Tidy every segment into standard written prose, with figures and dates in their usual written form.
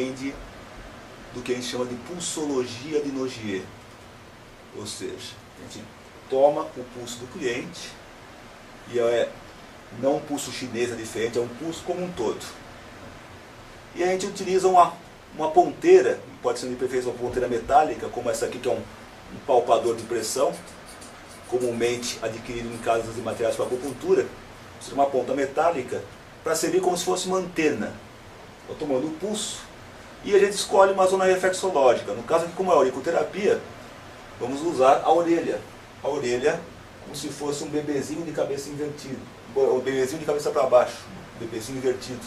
depende do que a gente chama de pulsologia de Nogier. Ou seja, a gente toma o pulso do cliente, e não um pulso chinês é diferente, é um pulso como um todo. E a gente utiliza uma ponteira, pode ser de preferência uma ponteira metálica, como essa aqui que é um palpador de pressão, comumente adquirido em casas de materiais para acupuntura. Uma ponta metálica para servir como se fosse uma antena. Estou tomando o pulso e a gente escolhe uma zona reflexológica. No caso aqui, como é a auriculoterapia, vamos usar a orelha. A orelha como se fosse um bebezinho de cabeça invertido, um bebezinho de cabeça para baixo, um bebezinho invertido.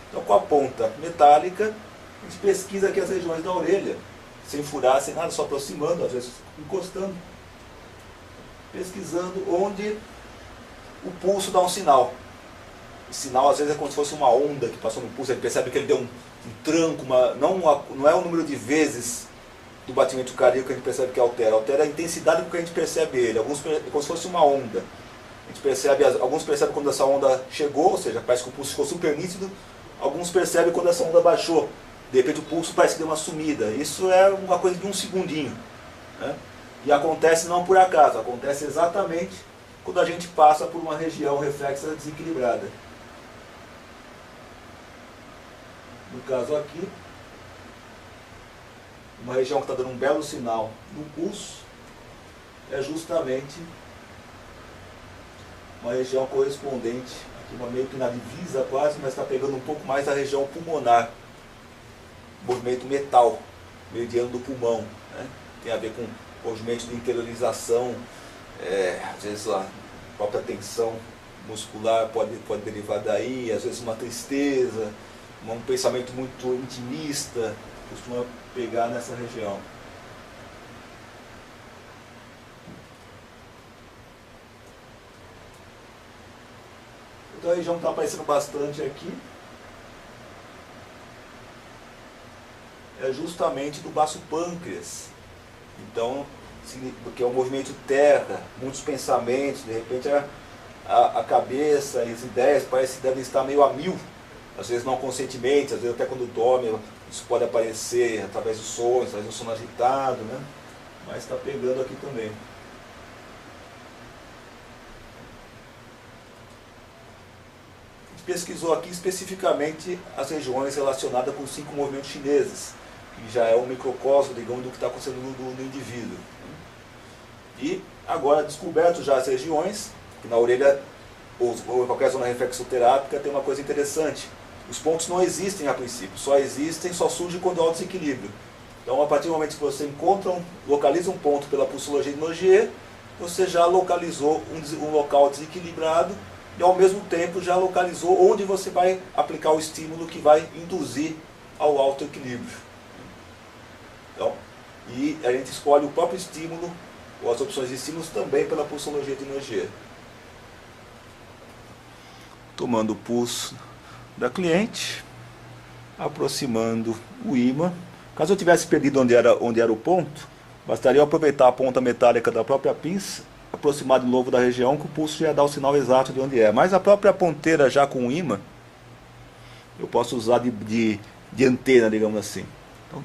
Então, com a ponta metálica, a gente pesquisa aqui as regiões da orelha, sem furar, sem nada, só aproximando, às vezes encostando, pesquisando onde o pulso dá um sinal. O sinal às vezes é como se fosse uma onda que passou no pulso, ele percebe que ele deu um tranco, não é o número de vezes do batimento cardíaco que a gente percebe que altera a intensidade com que a gente percebe ele, como se fosse uma onda. A gente percebe, alguns percebem quando essa onda chegou, ou seja, parece que o pulso ficou super nítido, alguns percebem quando essa onda baixou, de repente o pulso parece que deu uma sumida. Isso é uma coisa de um segundinho, né? E acontece não por acaso, acontece exatamente quando a gente passa por uma região reflexa desequilibrada. No caso aqui, uma região que está dando um belo sinal no pulso é justamente uma região correspondente, aqui meio que na divisa quase, mas está pegando um pouco mais a região pulmonar, movimento metal, meridiano do pulmão, né? Tem a ver com movimento de interiorização, às vezes a própria tensão muscular pode derivar daí, às vezes uma tristeza, um pensamento muito intimista, costuma pegar nessa região. Então a região que está aparecendo bastante aqui é justamente do baço pâncreas. Então, porque é um movimento terra, muitos pensamentos, de repente a cabeça e as ideias parece que devem estar meio a mil, às vezes não conscientemente, às vezes até quando dorme, isso pode aparecer através dos sonhos, através do sono agitado, né? Mas está pegando aqui também. A gente pesquisou aqui especificamente as regiões relacionadas com os 5 movimentos chineses, que já é um microcosmo, digamos, do que está acontecendo no indivíduo. E agora, descoberto já as regiões, que na orelha ou em qualquer zona reflexoterápica tem uma coisa interessante. Os pontos não existem a princípio, só surgem quando há o desequilíbrio. Então, a partir do momento que você localiza um ponto pela pulsologia de Nogier, você já localizou um local desequilibrado e, ao mesmo tempo, já localizou onde você vai aplicar o estímulo que vai induzir ao alto equilíbrio. Então, e a gente escolhe o próprio estímulo, ou as opções de estímulos, também pela pulsologia de Nogier. Tomando o pulso da cliente, aproximando o ímã. Caso eu tivesse perdido onde era o ponto, bastaria eu aproveitar a ponta metálica da própria pinça, aproximar de novo da região, que o pulso já dá o sinal exato de onde é. Mas a própria ponteira já com o ímã, eu posso usar de antena, digamos assim. Então,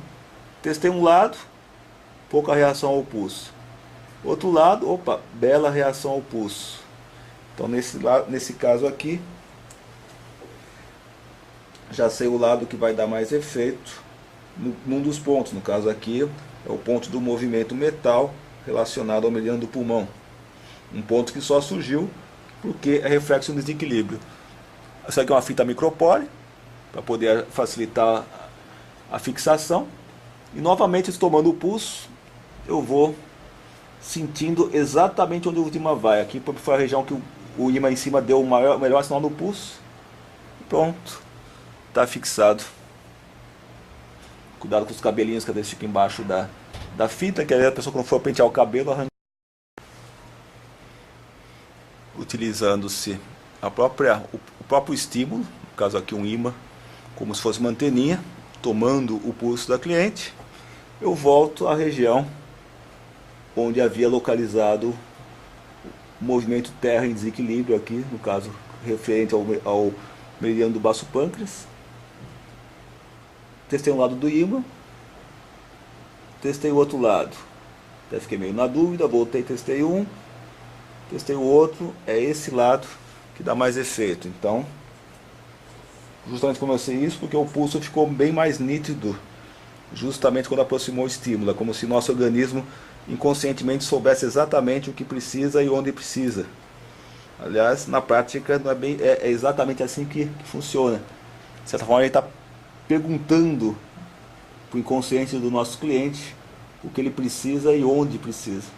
testei um lado, pouca reação ao pulso. Outro lado, opa, bela reação ao pulso. Então nesse caso aqui, já sei o lado que vai dar mais efeito num dos pontos. No caso aqui é o ponto do movimento metal relacionado ao meridiano do pulmão. Um ponto que só surgiu porque é reflexo no desequilíbrio. Essa aqui é uma fita micropore para poder facilitar a fixação. E novamente, tomando o pulso, eu vou sentindo exatamente onde o ímã vai. Aqui foi a região que o ímã em cima deu o melhor sinal no pulso. Pronto, está fixado. Cuidado com os cabelinhos que às vezes ficam embaixo da fita, que a pessoa, quando for pentear o cabelo, arranca. Utilizando-se o próprio estímulo, no caso aqui um ímã, como se fosse uma anteninha, tomando o pulso da cliente, eu volto à região onde havia localizado o movimento terra em desequilíbrio aqui, no caso referente ao meridiano do baço pâncreas. testei um lado do ímã, testei o outro lado, até fiquei meio na dúvida, voltei, testei um, testei o outro, é esse lado que dá mais efeito. Então, justamente como eu sei isso, porque o pulso ficou bem mais nítido, justamente quando aproximou o estímulo. É como se nosso organismo inconscientemente soubesse exatamente o que precisa e onde precisa. Aliás, na prática não é exatamente assim que funciona. De certa forma, ele está perguntando para o inconsciente do nosso cliente o que ele precisa e onde precisa.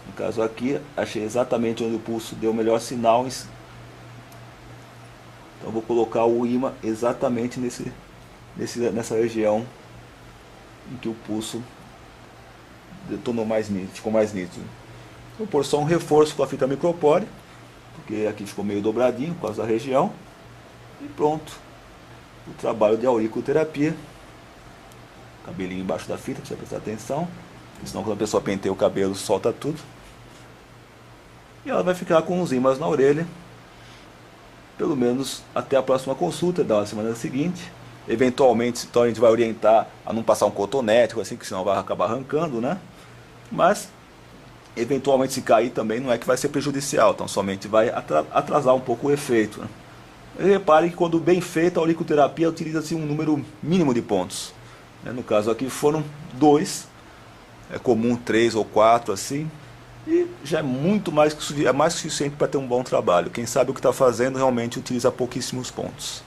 No caso aqui, achei exatamente onde o pulso deu o melhor sinal. Então vou colocar o ímã exatamente nessa região em que o pulso detonou mais nítido, ficou mais nítido. Vou pôr só um reforço com a fita micropore, porque aqui ficou meio dobradinho por causa da região. E pronto. O trabalho de auriculoterapia. Cabelinho embaixo da fita, precisa prestar atenção, porque senão quando a pessoa penteia o cabelo solta tudo. E ela vai ficar com os ímãs na orelha, pelo menos até a próxima consulta da semana seguinte. Eventualmente, então, a gente vai orientar a não passar um cotonete, assim, que senão vai acabar arrancando, né? Mas, eventualmente, se cair também não é que vai ser prejudicial, então somente vai atrasar um pouco o efeito, né? E repare que quando bem feita a auriculoterapia utiliza-se um número mínimo de pontos. No caso aqui foram 2, é comum 3 ou 4 assim, e já é muito mais que suficiente para ter um bom trabalho. Quem sabe o que está fazendo realmente utiliza pouquíssimos pontos.